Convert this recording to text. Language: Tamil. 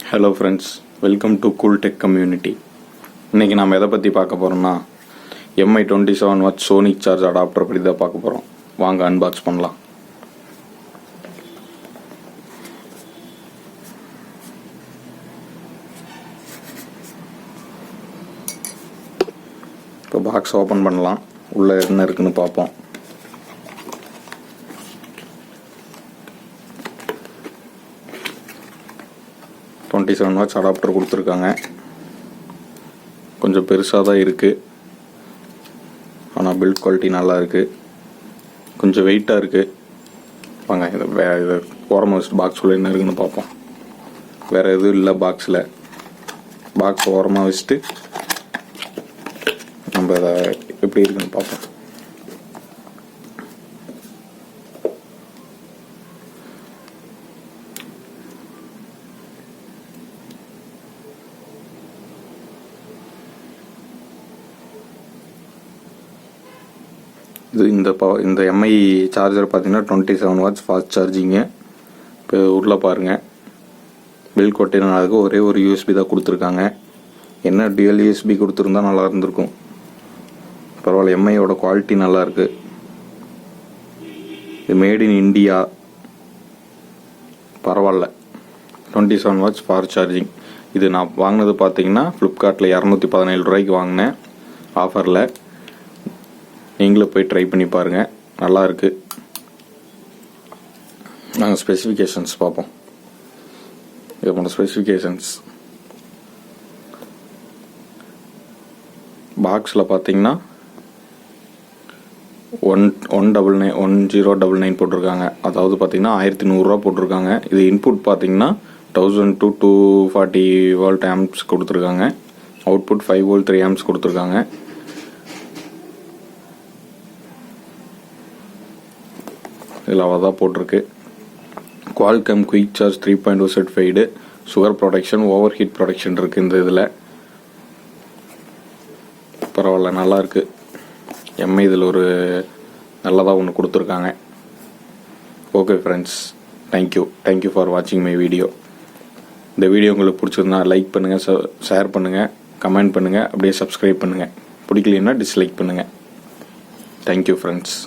Hello friends, welcome to cool tech community. இன்றைக்கி நாம் எதை பற்றி பார்க்க போகிறோம்னா MI 27 what sonic charge adapter பற்றி தான் பார்க்க போகிறோம். வாங்க அன்பாக்ஸ் பண்ணலாம். இப்போ பாக்ஸ் ஓப்பன் பண்ணலாம். உள்ளே என்ன இருக்குன்னு பார்ப்போம். $27 வாட்ஸ் அடாப்டர் கொடுத்துருக்காங்க. கொஞ்சம் பெருசாக தான் இருக்குது, ஆனால் பில்ட் குவாலிட்டி நல்லா இருக்குது. கொஞ்சம் வெயிட்டாக இருக்குது. வாங்க இதை ஓரமாக வச்சுட்டு பாக்ஸுக்குள்ளே என்ன இருக்குன்னு பார்ப்போம். வேறு எதுவும் இல்லை பாக்ஸில். பாக்ஸ் ஓரமாக வச்சுட்டு நம்ம இதை எப்படி இருக்குன்னு பார்ப்போம். இது இந்த MI சார்ஜர் பார்த்தீங்கன்னா 27 வாட்ஸ் ஃபாஸ்ட் சார்ஜிங்கு. இப்போ உள்ளே பாருங்கள், பில் கொட்டினதுக்கு ஒரே ஒரு USB தான் கொடுத்துருக்காங்க. என்ன டியூல் USB கொடுத்துருந்தா நல்லா இருந்திருக்கும். பரவாயில்ல, MIயோட குவாலிட்டி நல்லா இருக்குது. இது மேட் இன் இந்தியா. பரவாயில்ல. 27 வாட்ஸ் ஃபாஸ்ட் சார்ஜிங். இது நான் வாங்கினது பார்த்தீங்கன்னா ஃப்ளிப்கார்ட்டில் 217 ரூபாய்க்கு வாங்கினேன் ஆஃபரில். நீங்களும் போய் ட்ரை பண்ணி பாருங்கள், நல்லாயிருக்கு. நாங்கள் ஸ்பெசிஃபிகேஷன்ஸ் பார்ப்போம். இதோட ஸ்பெசிஃபிகேஷன்ஸ் பாக்ஸில் பார்த்தீங்கன்னா 1099 போட்டிருக்காங்க. அதாவது பார்த்தீங்கன்னா 1100 போட்டிருக்காங்க. இது இன்புட் பார்த்தீங்கன்னா 1000 to 240 வோல்ட் ஆம்ப்ஸ் கொடுத்துருக்காங்க. அவுட்புட் 5 வோல்ட் 3 ஆம்ப்ஸ் கொடுத்துருக்காங்க. இதில் அவள் தான் போட்டிருக்கு. Qualcomm quick charge 3.0 certified. Sugar production, over heat production இருக்குது இந்த இதில். பரவாயில்ல, நல்லாயிருக்கு. MI இதில் ஒரு நல்லதாக ஒன்று கொடுத்துருக்காங்க. ஓகே ஃப்ரெண்ட்ஸ், தேங்க்யூ ஃபார் வாட்சிங் மை வீடியோ. இந்த வீடியோ உங்களுக்கு பிடிச்சிருந்தா லைக் பண்ணுங்கள், ஷேர் பண்ணுங்கள், கமெண்ட் பண்ணுங்கள், அப்படியே சப்ஸ்கிரைப் பண்ணுங்கள். பிடிக்கலன்னா டிஸ்லைக் பண்ணுங்கள். Thank you friends.